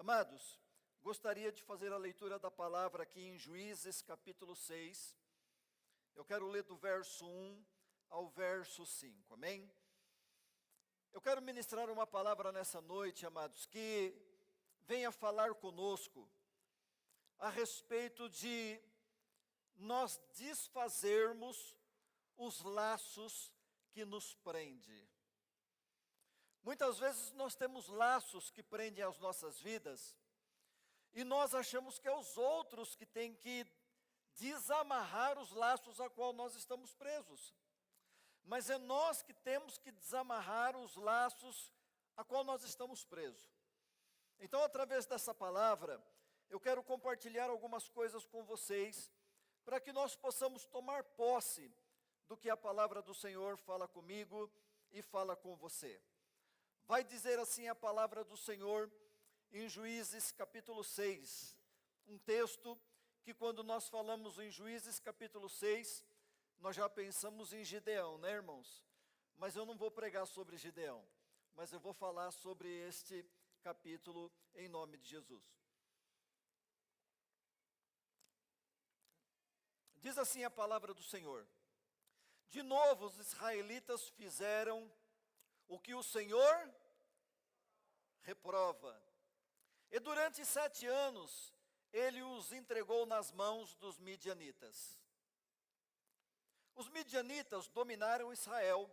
Amados, gostaria de fazer a leitura da palavra aqui em Juízes capítulo 6. Eu quero ler do verso 1 ao verso 5, amém? Eu quero ministrar uma palavra nessa noite, amados, que venha falar conosco a respeito de nós desfazermos os laços que nos prendem. Muitas vezes nós temos laços que prendem as nossas vidas e nós achamos que é os outros que têm que desamarrar os laços a qual nós estamos presos. Mas é nós que temos que desamarrar os laços a qual nós estamos presos. Então, através dessa palavra, eu quero compartilhar algumas coisas com vocês, para que nós possamos tomar posse do que a palavra do Senhor fala comigo e fala com você. Vai dizer assim a palavra do Senhor em Juízes capítulo 6, um texto que quando nós falamos em Juízes capítulo 6, nós já pensamos em Gideão, né, irmãos? Mas eu não vou pregar sobre Gideão, mas eu vou falar sobre este capítulo em nome de Jesus. Diz assim a palavra do Senhor: de novo os israelitas fizeram o que o Senhor reprova. E durante 7 anos, ele os entregou nas mãos dos midianitas. Os midianitas dominaram Israel,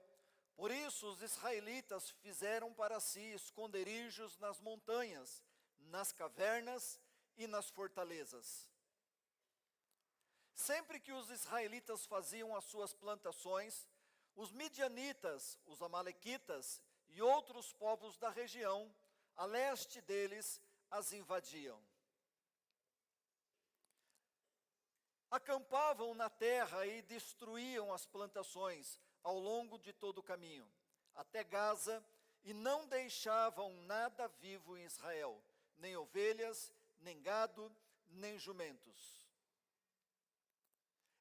por isso os israelitas fizeram para si esconderijos nas montanhas, nas cavernas e nas fortalezas. Sempre que os israelitas faziam as suas plantações, os midianitas, os amalequitas e outros povos da região, a leste deles, as invadiam. Acampavam na terra e destruíam as plantações ao longo de todo o caminho, até Gaza, e não deixavam nada vivo em Israel, nem ovelhas, nem gado, nem jumentos.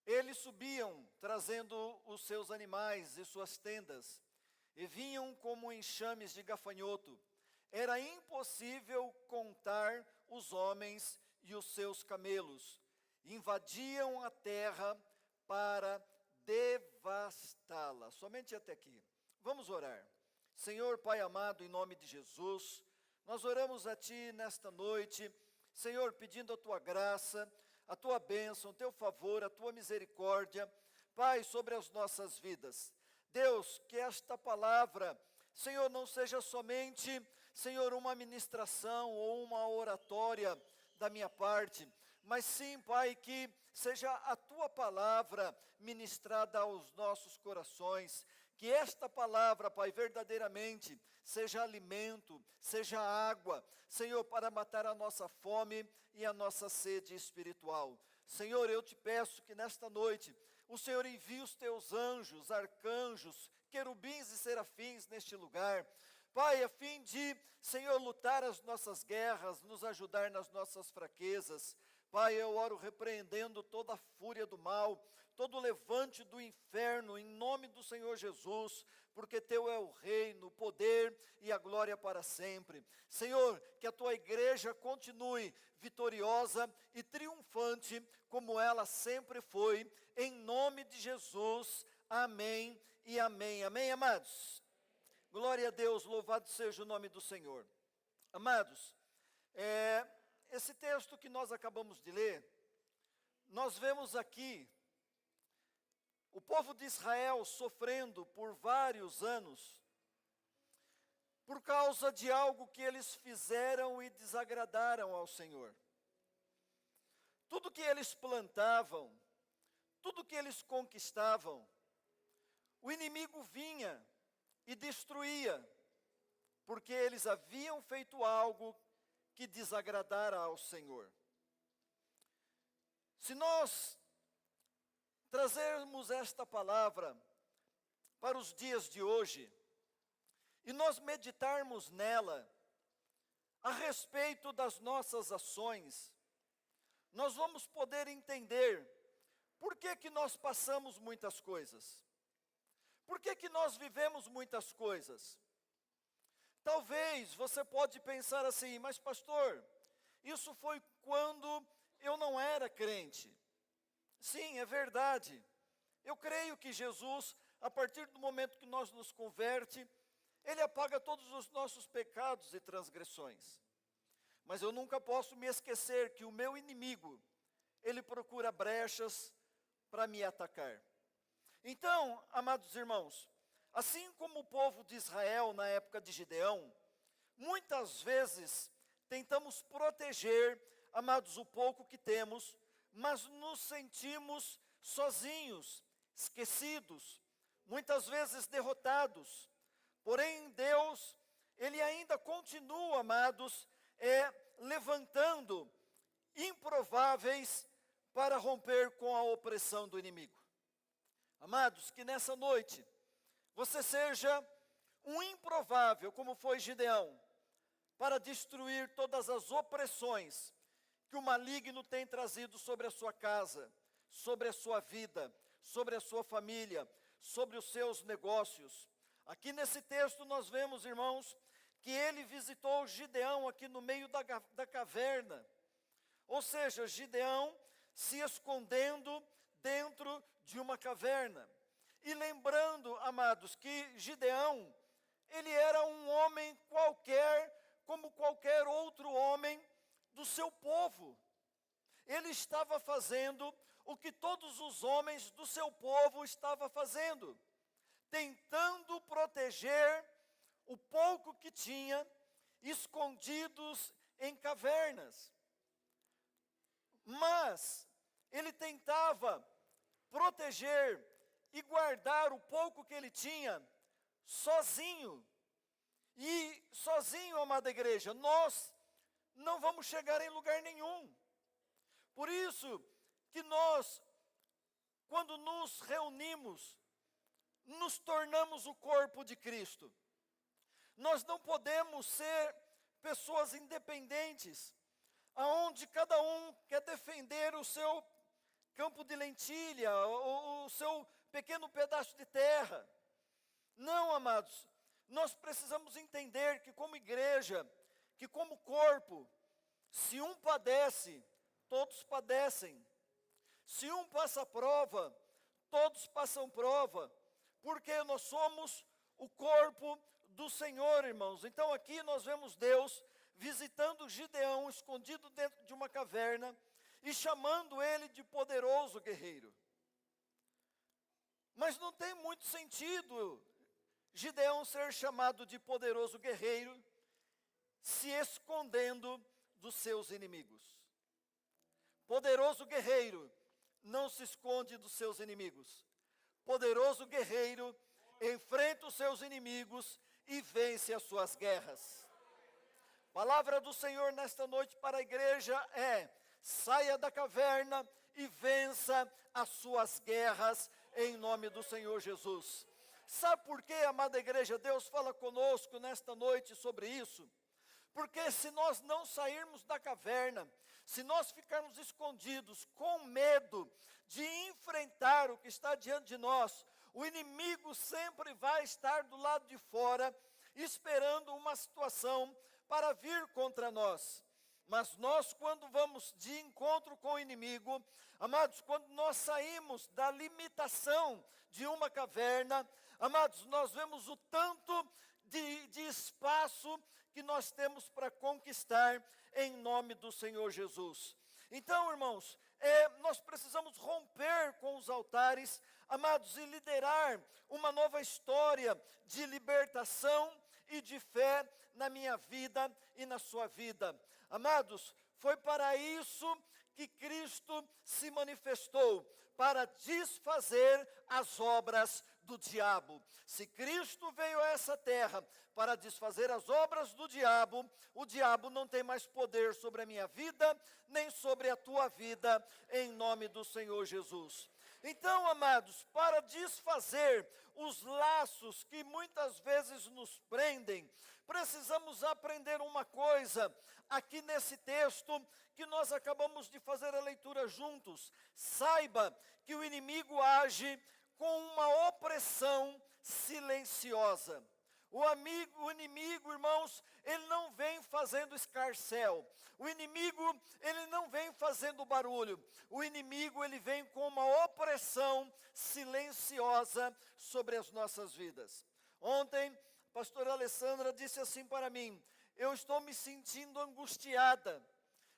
Eles subiam, trazendo os seus animais e suas tendas, e vinham como enxames de gafanhoto. Era impossível contar os homens e os seus camelos. Invadiam a terra para devastá-la. Somente até aqui. Vamos orar. Senhor Pai amado, em nome de Jesus, nós oramos a Ti nesta noite, Senhor, pedindo a Tua graça, a Tua bênção, o Teu favor, a Tua misericórdia, Pai, sobre as nossas vidas. Deus, que esta palavra, Senhor, não seja somente, Senhor, uma ministração ou uma oratória da minha parte, mas sim, Pai, que seja a Tua palavra ministrada aos nossos corações, que esta palavra, Pai, verdadeiramente seja alimento, seja água, Senhor, para matar a nossa fome e a nossa sede espiritual. Senhor, eu te peço que nesta noite o Senhor envie os Teus anjos, arcanjos, querubins e serafins neste lugar, Pai, a fim de, Senhor, lutar as nossas guerras, nos ajudar nas nossas fraquezas. Pai, eu oro repreendendo toda a fúria do mal, todo o levante do inferno, em nome do Senhor Jesus, porque Teu é o reino, o poder e a glória para sempre. Senhor, que a Tua igreja continue vitoriosa e triunfante, como ela sempre foi, em nome de Jesus. Amém e amém. Amém, amados? Glória a Deus, louvado seja o nome do Senhor. Amados, esse texto que nós acabamos de ler, nós vemos aqui o povo de Israel sofrendo por vários anos, por causa de algo que eles fizeram e desagradaram ao Senhor. Tudo que eles plantavam, tudo que eles conquistavam, o inimigo vinha e destruía, porque eles haviam feito algo que desagradara ao Senhor. Se nós trazermos esta palavra para os dias de hoje, e nós meditarmos nela, a respeito das nossas ações, nós vamos poder entender por que nós passamos muitas coisas. Por que nós vivemos muitas coisas? Talvez você pode pensar assim, mas pastor, isso foi quando eu não era crente. Sim, é verdade. Eu creio que Jesus, a partir do momento que nós nos converte, Ele apaga todos os nossos pecados e transgressões. Mas eu nunca posso me esquecer que o meu inimigo, ele procura brechas para me atacar. Então, amados irmãos, assim como o povo de Israel na época de Gideão, muitas vezes tentamos proteger, amados, o pouco que temos, mas nos sentimos sozinhos, esquecidos, muitas vezes derrotados. Porém, Deus, Ele ainda continua, amados, levantando improváveis para romper com a opressão do inimigo. Amados, que nessa noite você seja um improvável, como foi Gideão, para destruir todas as opressões que o maligno tem trazido sobre a sua casa, sobre a sua vida, sobre a sua família, sobre os seus negócios. Aqui nesse texto nós vemos, irmãos, que ele visitou Gideão aqui no meio da caverna. Ou seja, Gideão se escondendo dentro de uma caverna. E lembrando, amados, que Gideão, ele era um homem qualquer, como qualquer outro homem do seu povo. Ele estava fazendo o que todos os homens do seu povo estavam fazendo, tentando proteger o pouco que tinha, escondidos em cavernas. Mas ele tentava proteger e guardar o pouco que ele tinha sozinho. E sozinho, amada igreja, nós não vamos chegar em lugar nenhum. Por isso que nós, quando nos reunimos, nos tornamos o corpo de Cristo. Nós não podemos ser pessoas independentes, aonde cada um quer defender o seu campo de lentilha, o seu pequeno pedaço de terra. Não, amados, nós precisamos entender que como igreja, que como corpo, se um padece, todos padecem. Se um passa prova, todos passam prova, porque nós somos o corpo do Senhor, irmãos. Então aqui nós vemos Deus visitando Gideão, escondido dentro de uma caverna, e chamando ele de poderoso guerreiro. Mas não tem muito sentido Gideão ser chamado de poderoso guerreiro, se escondendo dos seus inimigos. Poderoso guerreiro não se esconde dos seus inimigos. Poderoso guerreiro enfrenta os seus inimigos e vence as suas guerras. Palavra do Senhor nesta noite para a igreja é: saia da caverna e vença as suas guerras em nome do Senhor Jesus. Sabe por quê, amada igreja? Deus fala conosco nesta noite sobre isso. Porque se nós não sairmos da caverna, se nós ficarmos escondidos com medo de enfrentar o que está diante de nós, o inimigo sempre vai estar do lado de fora, esperando uma situação para vir contra nós. Mas nós, quando vamos de encontro com o inimigo, amados, quando nós saímos da limitação de uma caverna, amados, nós vemos o tanto de espaço que nós temos para conquistar em nome do Senhor Jesus. Então, irmãos, nós precisamos romper com os altares, amados, e liderar uma nova história de libertação e de fé na minha vida e na sua vida. Amados, foi para isso que Cristo se manifestou, para desfazer as obras do diabo. Se Cristo veio a essa terra para desfazer as obras do diabo, o diabo não tem mais poder sobre a minha vida, nem sobre a tua vida, em nome do Senhor Jesus. Então, amados, para desfazer os laços que muitas vezes nos prendem, precisamos aprender uma coisa aqui nesse texto que nós acabamos de fazer a leitura juntos. Saiba que o inimigo age com uma opressão silenciosa. O inimigo, irmãos, ele não vem fazendo escarcéu. O inimigo, ele não vem fazendo barulho. O inimigo, ele vem com uma opressão silenciosa sobre as nossas vidas. Ontem, a pastora Alessandra disse assim para mim: eu estou me sentindo angustiada,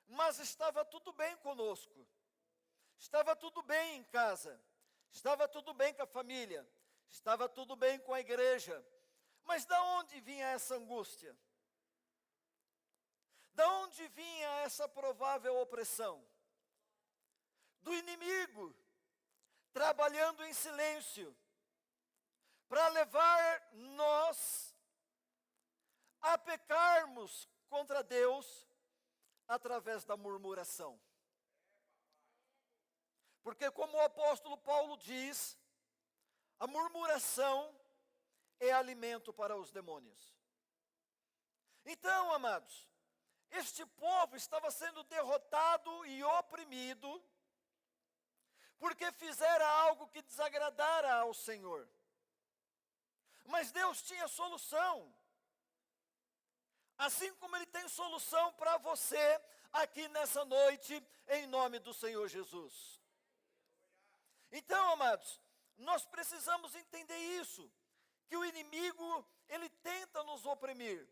mas estava tudo bem conosco. Estava tudo bem em casa. Estava tudo bem com a família. Estava tudo bem com a igreja. Mas de onde vinha essa angústia? De onde vinha essa provável opressão? Do inimigo, trabalhando em silêncio, para levar nós a pecarmos contra Deus através da murmuração. Porque, como o apóstolo Paulo diz, a murmuração é alimento para os demônios. Então, amados, este povo estava sendo derrotado e oprimido, porque fizera algo que desagradara ao Senhor. Mas Deus tinha solução. Assim como Ele tem solução para você aqui nessa noite, em nome do Senhor Jesus. Então, amados, nós precisamos entender isso, que o inimigo, ele tenta nos oprimir.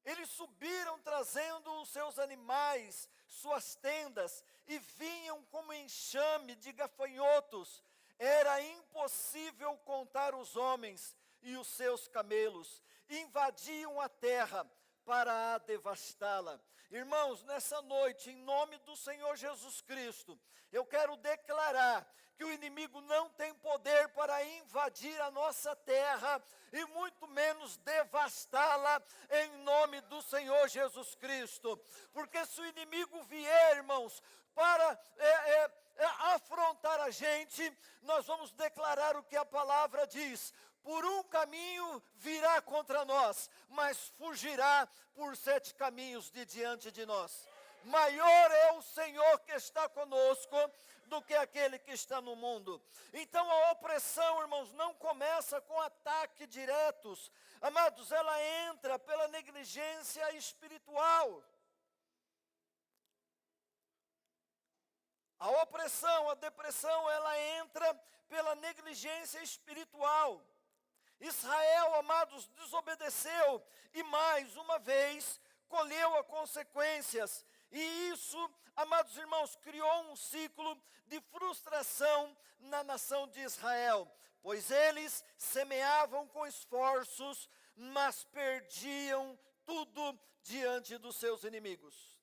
Eles subiram trazendo os seus animais, suas tendas, e vinham como enxame de gafanhotos. Era impossível contar os homens e os seus camelos. Invadiam a terra para a devastá-la. Irmãos, nessa noite, em nome do Senhor Jesus Cristo, eu quero declarar que o inimigo não tem poder para invadir a nossa terra e muito menos devastá-la em nome do Senhor Jesus Cristo. Porque se o inimigo vier, irmãos, para afrontar a gente, nós vamos declarar o que a palavra diz: por um caminho virá contra nós, mas fugirá por 7 caminhos de diante de nós. Maior é o Senhor que está conosco do que aquele que está no mundo. Então a opressão, irmãos, não começa com ataques diretos. Amados, ela entra pela negligência espiritual. A opressão, a depressão, ela entra pela negligência espiritual. Israel, amados, desobedeceu e mais uma vez colheu as consequências. E isso, amados irmãos, criou um ciclo de frustração na nação de Israel, pois eles semeavam com esforços, mas perdiam tudo diante dos seus inimigos.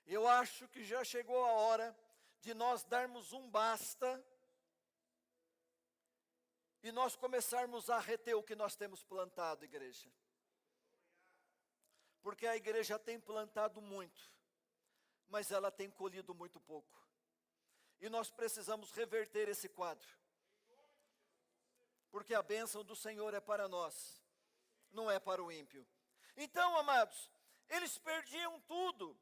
Eu acho que já chegou a hora de nós darmos um basta e nós começarmos a reter o que nós temos plantado, igreja. Porque a igreja tem plantado muito, mas ela tem colhido muito pouco. E nós precisamos reverter esse quadro. Porque a bênção do Senhor é para nós, não é para o ímpio. Então, amados, eles perdiam tudo.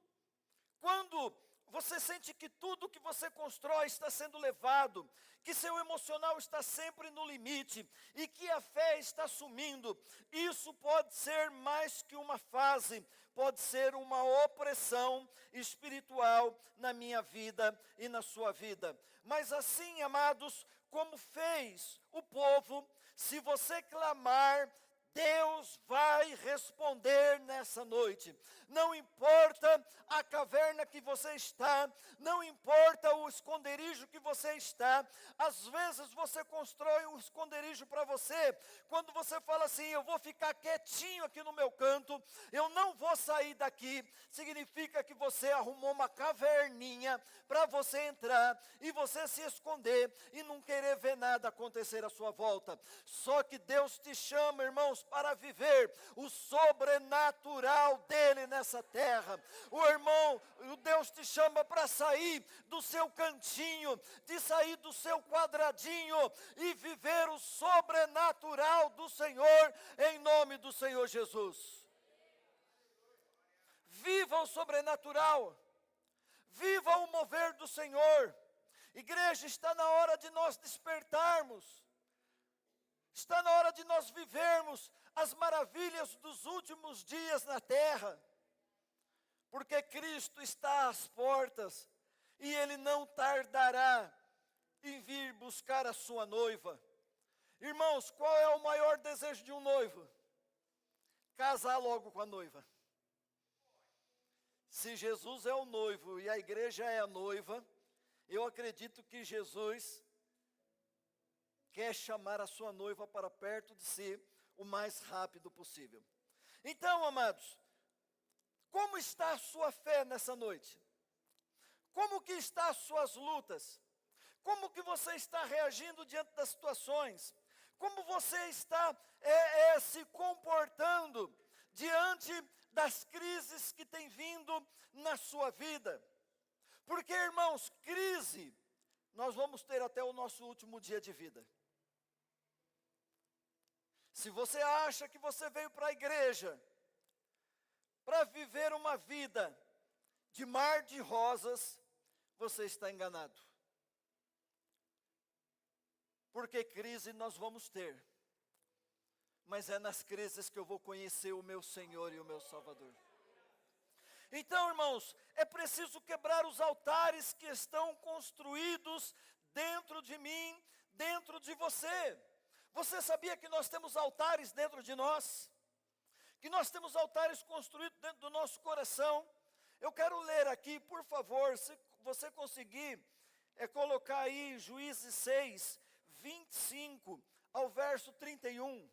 Quando você sente que tudo que você constrói está sendo levado, que seu emocional está sempre no limite e que a fé está sumindo, isso pode ser mais que uma fase, pode ser uma opressão espiritual na minha vida e na sua vida. Mas assim, amados, como fez o povo, se você clamar, Deus vai responder nessa noite. Não importa a caverna que você está, não importa o esconderijo que você está. Às vezes você constrói um esconderijo para você, quando você fala assim: eu vou ficar quietinho aqui no meu canto, eu não vou sair daqui. Significa que você arrumou uma caverninha para você entrar e você se esconder e não querer ver nada acontecer à sua volta. Só que Deus te chama, irmãos, para viver o sobrenatural dele nessa terra. O Deus te chama para sair do seu cantinho, de sair do seu quadradinho e viver o sobrenatural do Senhor em nome do Senhor Jesus. Viva o sobrenatural, viva o mover do Senhor. Igreja, está na hora de nós despertarmos. Está na hora de nós vivermos as maravilhas dos últimos dias na terra, porque Cristo está às portas e Ele não tardará em vir buscar a sua noiva. Irmãos, qual é o maior desejo de um noivo? Casar logo com a noiva. Se Jesus é o noivo e a igreja é a noiva, eu acredito que Jesus quer chamar a sua noiva para perto de si o mais rápido possível. Então, amados, como está a sua fé nessa noite? Como que está as suas lutas? Como que você está reagindo diante das situações? Como você está se comportando diante das crises que têm vindo na sua vida? Porque, irmãos, crise, nós vamos ter até o nosso último dia de vida. Se você acha que você veio para a igreja para viver uma vida de mar de rosas, você está enganado. Porque crise nós vamos ter. Mas é nas crises que eu vou conhecer o meu Senhor e o meu Salvador. Então, irmãos, é preciso quebrar os altares que estão construídos dentro de mim, dentro de você. Você sabia que nós temos altares dentro de nós? Que nós temos altares construídos dentro do nosso coração? Eu quero ler aqui, por favor, se você conseguir, colocar aí Juízes 6, 25 ao verso 31.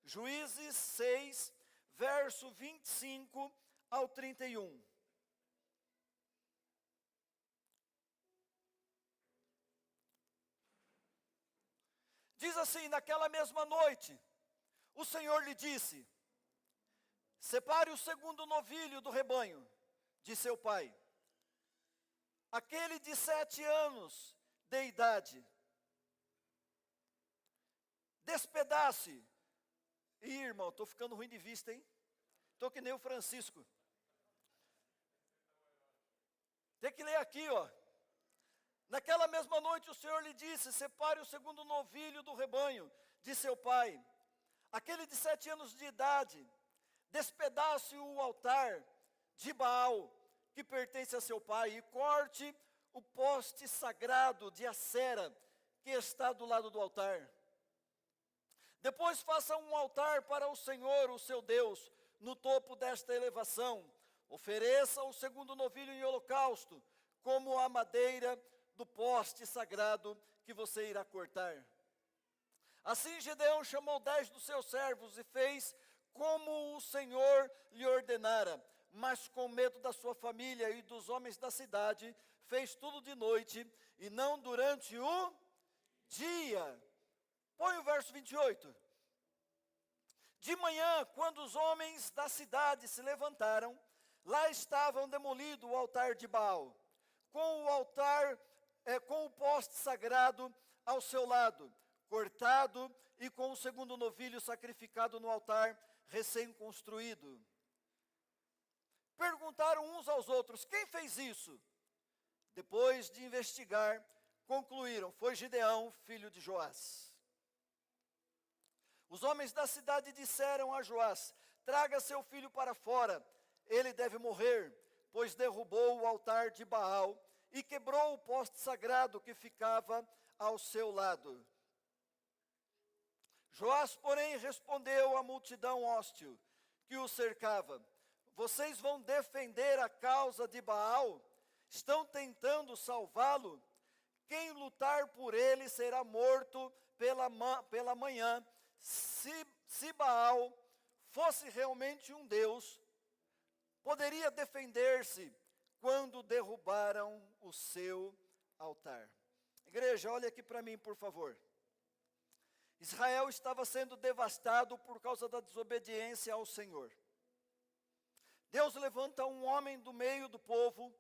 Juízes 6, verso 25 ao 31. Diz assim: naquela mesma noite, o Senhor lhe disse: separe o segundo novilho do rebanho de seu pai, aquele de 7 anos de idade. Despedace. Ih, irmão, estou ficando ruim de vista, hein? Estou que nem o Francisco. Tem que ler aqui, ó. Naquela mesma noite o Senhor lhe disse: separe o segundo novilho do rebanho de seu pai, aquele de 7 anos de idade. Despedace o altar de Baal, que pertence a seu pai, e corte o poste sagrado de Acera, que está do lado do altar. Depois faça um altar para o Senhor, o seu Deus, no topo desta elevação. Ofereça o segundo novilho em holocausto, como a madeira do poste sagrado que você irá cortar. Assim Gedeão chamou 10 dos seus servos e fez como o Senhor lhe ordenara, mas com medo da sua família e dos homens da cidade, fez tudo de noite e não durante o dia. Põe o verso 28. De manhã, quando os homens da cidade se levantaram, lá estavam demolido o altar de Baal, com o altar, com o poste sagrado ao seu lado, cortado, e com o segundo novilho sacrificado no altar recém-construído. Perguntaram uns aos outros: quem fez isso? Depois de investigar, concluíram: foi Gideão, filho de Joás. Os homens da cidade disseram a Joás: traga seu filho para fora, ele deve morrer, pois derrubou o altar de Baal e quebrou o poste sagrado que ficava ao seu lado. Joás, porém, respondeu à multidão hostil que o cercava: vocês vão defender a causa de Baal? Estão tentando salvá-lo? Quem lutar por ele será morto pela manhã. Se Baal fosse realmente um Deus, poderia defender-se quando derrubaram o seu altar. Igreja, olha aqui para mim, por favor. Israel estava sendo devastado por causa da desobediência ao Senhor. Deus levanta um homem do meio do povo,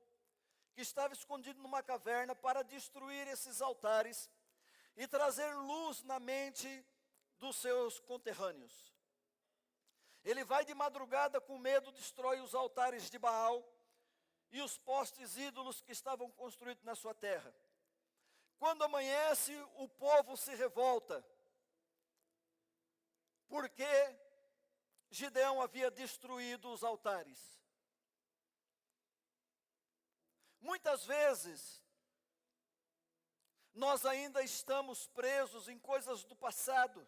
que estava escondido numa caverna, para destruir esses altares e trazer luz na mente dos seus conterrâneos. Ele vai de madrugada com medo, destrói os altares de Baal e os postes ídolos que estavam construídos na sua terra. Quando amanhece, o povo se revolta. Porque Gideão havia destruído os altares. Muitas vezes, nós ainda estamos presos em coisas do passado.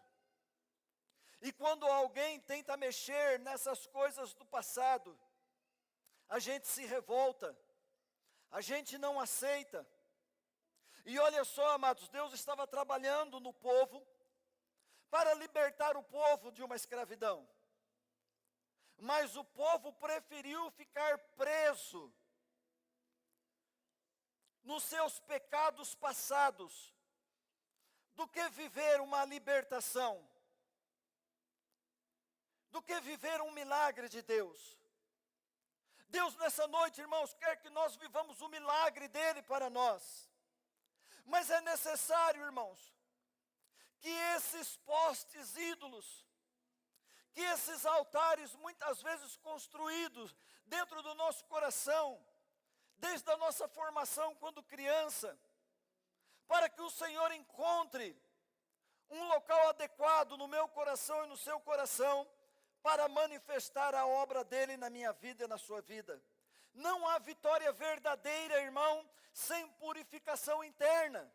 E quando alguém tenta mexer nessas coisas do passado, a gente se revolta, a gente não aceita. E olha só, amados, Deus estava trabalhando no povo para libertar o povo de uma escravidão. Mas o povo preferiu ficar preso nos seus pecados passados, do que viver uma libertação, do que viver um milagre de Deus. Deus nessa noite, irmãos, quer que nós vivamos o milagre dele para nós. Mas é necessário, irmãos, que esses postes ídolos, que esses altares muitas vezes construídos dentro do nosso coração, desde a nossa formação quando criança, para que o Senhor encontre um local adequado no meu coração e no seu coração, para manifestar a obra dele na minha vida e na sua vida. Não há vitória verdadeira, irmão, sem purificação interna.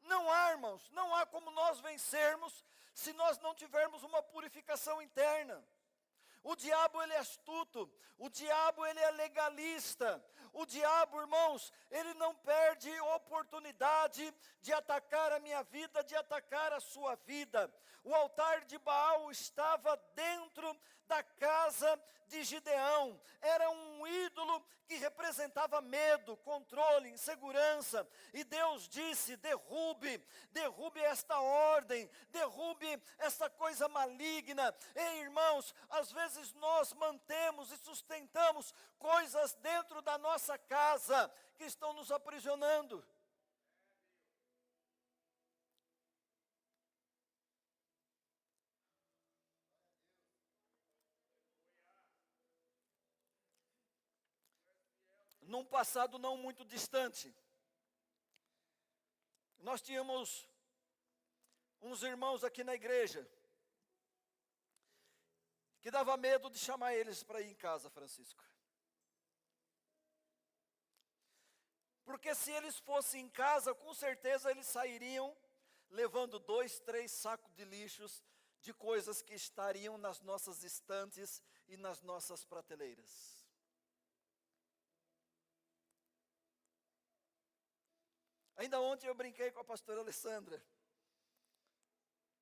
Não há, irmãos, não há como nós vencermos se nós não tivermos uma purificação interna. O diabo, ele é astuto, o diabo, ele é legalista, o diabo, irmãos, ele não perde oportunidade de atacar a minha vida, de atacar a sua vida. O altar de Baal estava dentro da casa de Gideão, era um ídolo que representava medo, controle, insegurança, e Deus disse: derrube esta ordem, derrube esta coisa maligna. Ei, irmãos, às vezes nós mantemos e sustentamos coisas dentro da nossa casa que estão nos aprisionando. Num passado não muito distante, nós tínhamos uns irmãos aqui na igreja que dava medo de chamar eles para ir em casa, Francisco. Porque se eles fossem em casa, com certeza eles sairiam levando 2, 3 sacos de lixos de coisas que estariam nas nossas estantes e nas nossas prateleiras. Ainda ontem eu brinquei com a pastora Alessandra.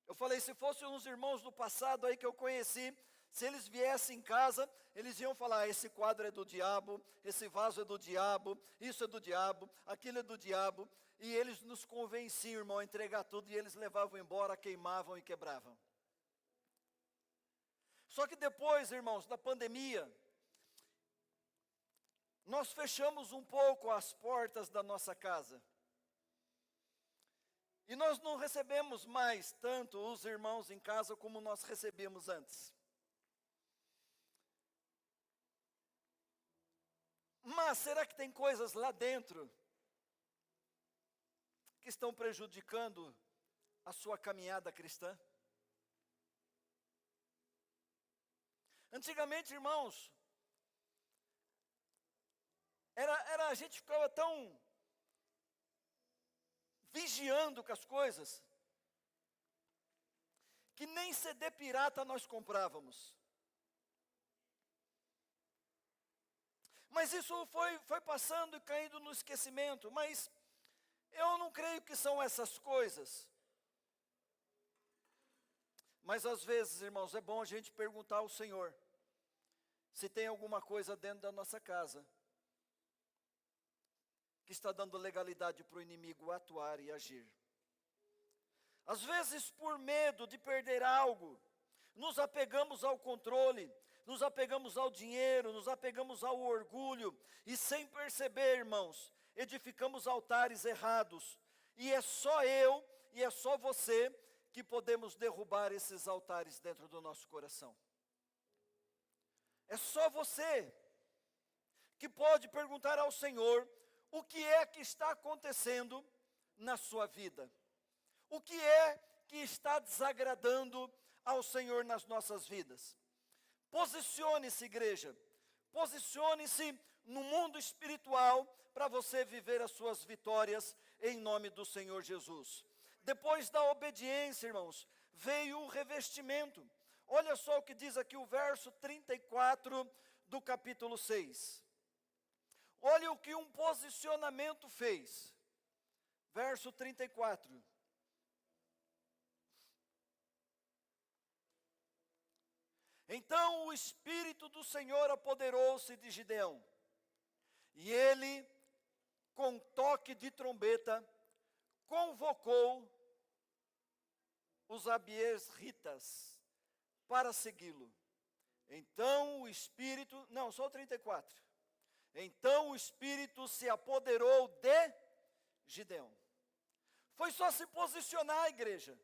Eu falei, se fossem uns irmãos do passado aí que eu conheci, se eles viessem em casa, eles iam falar: esse quadro é do diabo, esse vaso é do diabo, isso é do diabo, aquilo é do diabo. E eles nos convenciam, irmão, a entregar tudo, e eles levavam embora, queimavam e quebravam. Só que depois, irmãos, da pandemia, nós fechamos um pouco as portas da nossa casa. E nós não recebemos mais tanto os irmãos em casa como nós recebíamos antes. Mas será que tem coisas lá dentro que estão prejudicando a sua caminhada cristã? Antigamente, irmãos, a gente ficava tão vigiando com as coisas, que nem CD pirata nós comprávamos. Mas isso foi passando e caindo no esquecimento. Mas eu não creio que são essas coisas. Mas às vezes, irmãos, é bom a gente perguntar ao Senhor se tem alguma coisa dentro da nossa casa que está dando legalidade para o inimigo atuar e agir. Às vezes, por medo de perder algo, nos apegamos ao controle, nos apegamos ao dinheiro, nos apegamos ao orgulho, e sem perceber, irmãos, edificamos altares errados. E é só eu e é só você que podemos derrubar esses altares dentro do nosso coração. É só você que pode perguntar ao Senhor o que é que está acontecendo na sua vida. O que é que está desagradando ao Senhor nas nossas vidas. Posicione-se, igreja. Posicione-se no mundo espiritual para você viver as suas vitórias em nome do Senhor Jesus. Depois da obediência, irmãos, veio o revestimento. Olha só o que diz aqui o verso 34 do capítulo 6. Olha o que um posicionamento fez. Verso 34. Então o Espírito do Senhor apoderou-se de Gideão, e ele, com toque de trombeta, convocou os abiesritas para segui-lo. Então o Espírito, não, só o 34. Então o Espírito se apoderou de Gideão. Foi só se posicionar, igreja.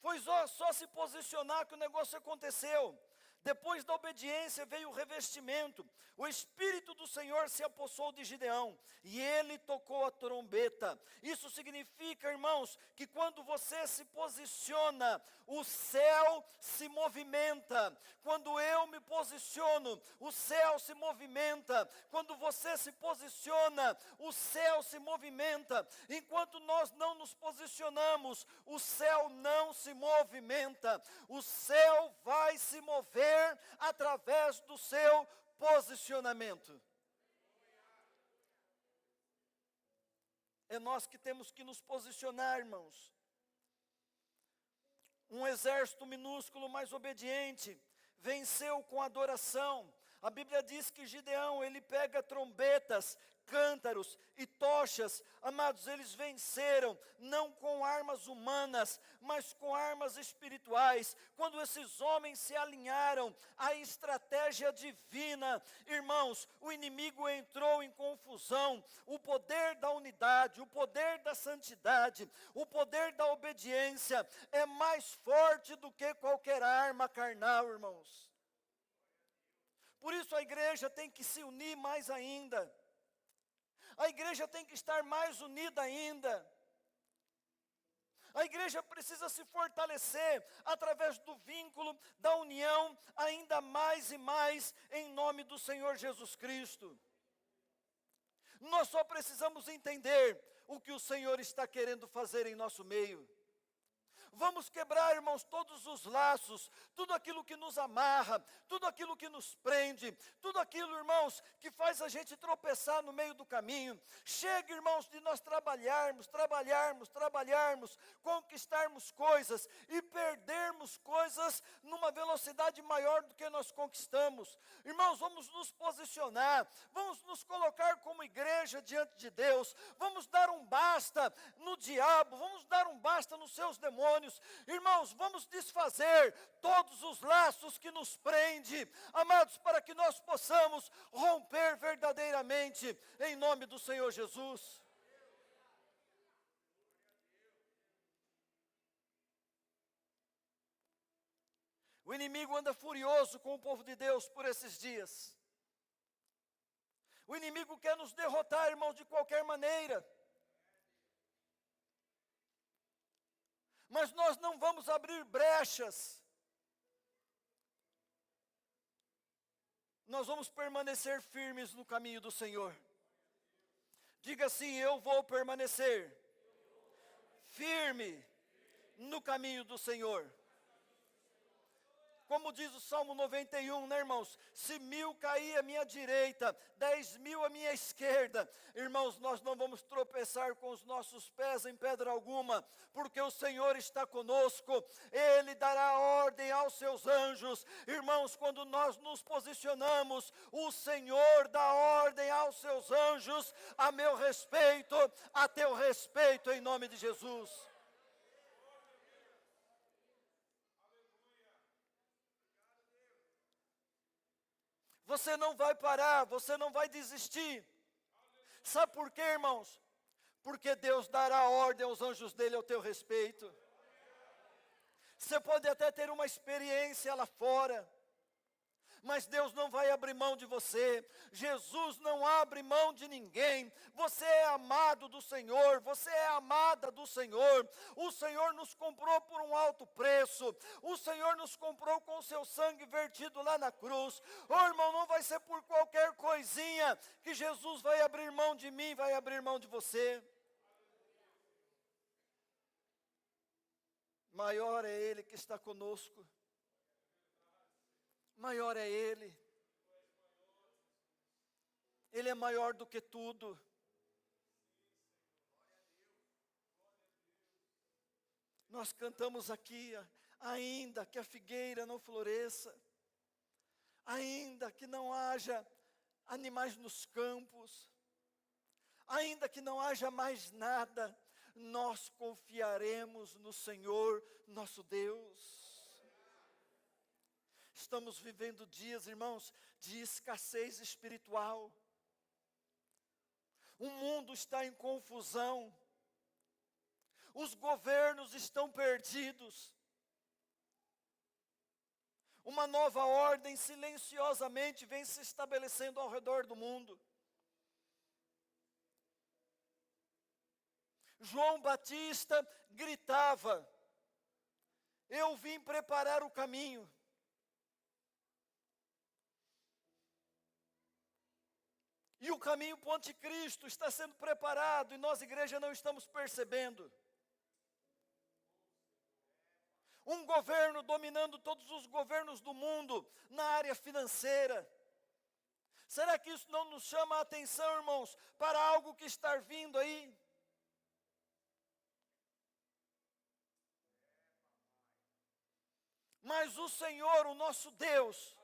Foi só se posicionar que o negócio aconteceu. Depois da obediência veio o revestimento. O Espírito do Senhor se apossou de Gideão e ele tocou a trombeta. Isso significa, irmãos, que quando você se posiciona, o céu se movimenta. Quando eu me posiciono, o céu se movimenta. Quando você se posiciona, o céu se movimenta. Enquanto nós não nos posicionamos, o céu não se movimenta. O céu vai se mover através do seu posicionamento. É nós que temos que nos posicionar, irmãos. Um exército minúsculo, mas obediente, venceu com adoração. A Bíblia diz que Gideão, ele pega trombetas, cântaros e tochas. Amados, eles venceram, não com armas humanas, mas com armas espirituais. Quando esses homens se alinharam à estratégia divina, irmãos, o inimigo entrou em confusão. O poder da unidade, o poder da santidade, o poder da obediência é mais forte do que qualquer arma carnal, irmãos. Por isso a igreja tem que se unir mais ainda. A igreja tem que estar mais unida ainda. A igreja precisa se fortalecer através do vínculo da união ainda mais e mais em nome do Senhor Jesus Cristo. Nós só precisamos entender o que o Senhor está querendo fazer em nosso meio. Vamos quebrar, irmãos, todos os laços, tudo aquilo que nos amarra, tudo aquilo que nos prende, tudo aquilo, irmãos, que faz a gente tropeçar no meio do caminho. Chega, irmãos, de nós trabalharmos, conquistarmos coisas e perdermos coisas numa velocidade maior do que nós conquistamos. Irmãos, vamos nos posicionar, vamos nos colocar como igreja diante de Deus, vamos dar um basta no diabo, vamos dar um basta nos seus demônios. Irmãos, vamos desfazer todos os laços que nos prendem, amados, para que nós possamos romper verdadeiramente em nome do Senhor Jesus. O inimigo anda furioso com o povo de Deus por esses dias. O inimigo quer nos derrotar, irmãos, de qualquer maneira. Mas nós não vamos abrir brechas. Nós vamos permanecer firmes no caminho do Senhor. Diga assim: eu vou permanecer firme no caminho do Senhor. Como diz o Salmo 91, né, irmãos? Se 1000 cair à minha direita, 10.000 à minha esquerda, irmãos, nós não vamos tropeçar com os nossos pés em pedra alguma, porque o Senhor está conosco. Ele dará ordem aos seus anjos. Irmãos, quando nós nos posicionamos, o Senhor dá ordem aos seus anjos a meu respeito, a teu respeito, em nome de Jesus. Você não vai parar, você não vai desistir. Sabe por quê, irmãos? Porque Deus dará ordem aos anjos dele ao teu respeito. Você pode até ter uma experiência lá fora, Mas Deus não vai abrir mão de você. Jesus não abre mão de ninguém. Você é amado do Senhor, você é amada do Senhor. O Senhor nos comprou por um alto preço. O Senhor nos comprou com o seu sangue vertido lá na cruz. Oh, irmão, não vai ser por qualquer coisinha que Jesus vai abrir mão de mim, vai abrir mão de você. Maior é Ele que está conosco. Maior é Ele. Ele é maior do que tudo. Nós cantamos aqui, ainda que a figueira não floresça, ainda que não haja animais nos campos, ainda que não haja mais nada, nós confiaremos no Senhor, nosso Deus. Estamos vivendo dias, irmãos, de escassez espiritual. O mundo está em confusão. Os governos estão perdidos. Uma nova ordem silenciosamente vem se estabelecendo ao redor do mundo. João Batista gritava: eu vim preparar o caminho. E o caminho para o anticristo está sendo preparado e nós, igreja, não estamos percebendo. Um governo dominando todos os governos do mundo na área financeira. Será que isso não nos chama a atenção, irmãos, para algo que está vindo aí? Mas o Senhor, o nosso Deus,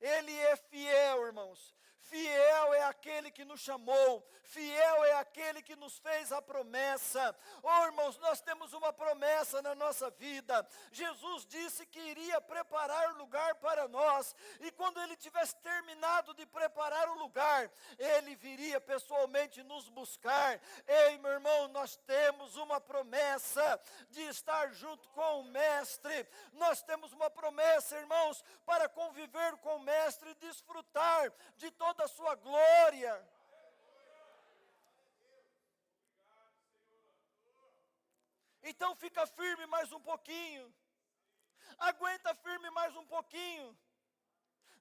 Ele é fiel, irmãos. Fiel é aquele que nos chamou, fiel é aquele que nos fez a promessa. Oh, irmãos, nós temos uma promessa na nossa vida. Jesus disse que iria preparar lugar para nós, e quando Ele tivesse terminado de preparar o lugar, Ele viria pessoalmente nos buscar. Ei, meu irmão, nós temos uma promessa de estar junto com o Mestre. Nós temos uma promessa, irmãos, para conviver com o Mestre e desfrutar de toda a sua glória. Então fica firme mais um pouquinho. Aguenta firme mais um pouquinho.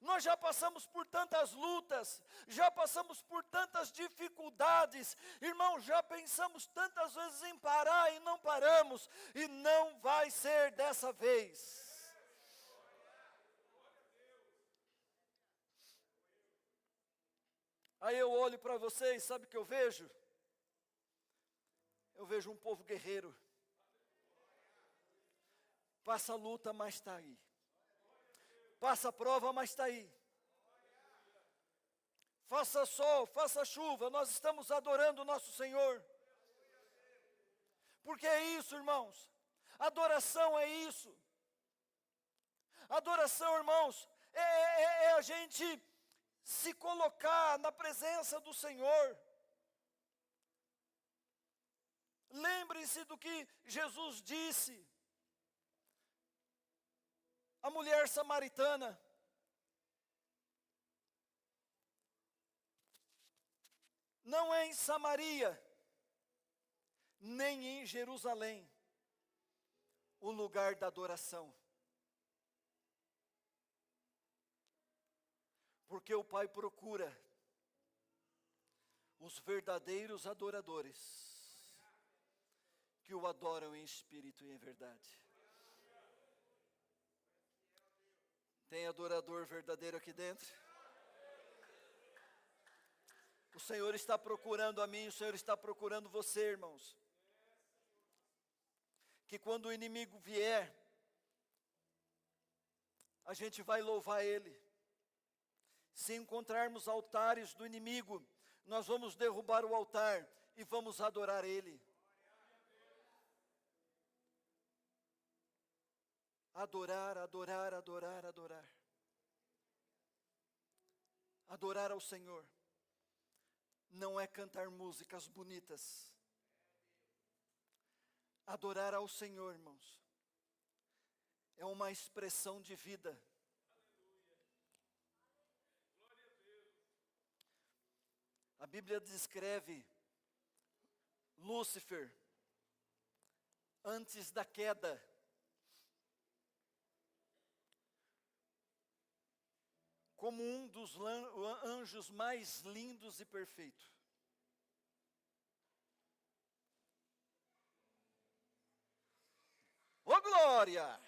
Nós já passamos por tantas lutas, já passamos por tantas dificuldades, irmão, já pensamos tantas vezes em parar e não paramos, e não vai ser dessa vez. Aí eu olho para vocês, sabe o que eu vejo? Eu vejo um povo guerreiro. Passa luta, mas está aí. Passa prova, mas está aí. Faça sol, faça chuva, nós estamos adorando o nosso Senhor. Porque é isso, irmãos. Adoração é isso. Adoração, irmãos, é a gente se colocar na presença do Senhor. Lembre-se do que Jesus disse. A mulher samaritana. Não é em Samaria, nem em Jerusalém, o lugar da adoração. Porque o Pai procura os verdadeiros adoradores, que o adoram em espírito e em verdade. Tem adorador verdadeiro aqui dentro? O Senhor está procurando a mim, o Senhor está procurando você, irmãos. Que quando o inimigo vier, a gente vai louvar Ele. Se encontrarmos altares do inimigo, nós vamos derrubar o altar e vamos adorar Ele. Adorar, adorar, adorar, adorar. Adorar ao Senhor não é cantar músicas bonitas. Adorar ao Senhor, irmãos, é uma expressão de vida. A Bíblia descreve Lúcifer antes da queda. Como um dos anjos mais lindos e perfeitos. Ô glória!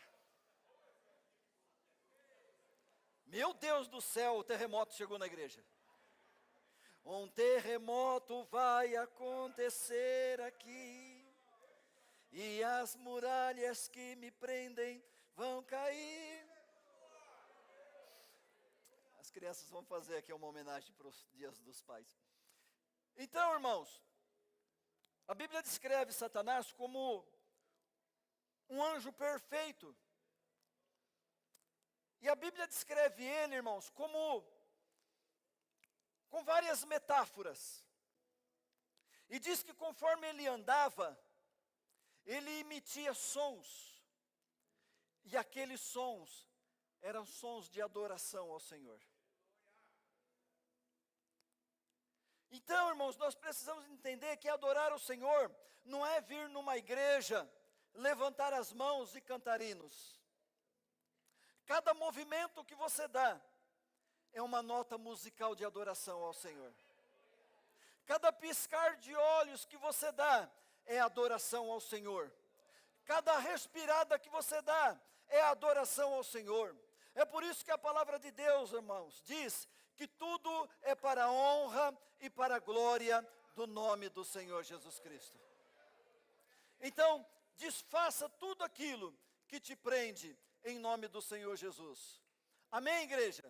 Meu Deus do céu, o terremoto chegou na igreja. Um terremoto vai acontecer aqui, e as muralhas que me prendem vão cair. As crianças vão fazer aqui uma homenagem para os dias dos pais. Então, irmãos, a Bíblia descreve Satanás como um anjo perfeito. E a Bíblia descreve ele, irmãos, com várias metáforas. E diz que conforme ele andava, ele emitia sons. E aqueles sons eram sons de adoração ao Senhor. Então, irmãos, nós precisamos entender que adorar o Senhor não é vir numa igreja, levantar as mãos e cantar hinos. Cada movimento que você dá é uma nota musical de adoração ao Senhor. Cada piscar de olhos que você dá é adoração ao Senhor. Cada respirada que você dá é adoração ao Senhor. É por isso que a palavra de Deus, irmãos, diz que tudo é para a honra e para a glória do nome do Senhor Jesus Cristo. Então, desfaça tudo aquilo que te prende em nome do Senhor Jesus. Amém, igreja?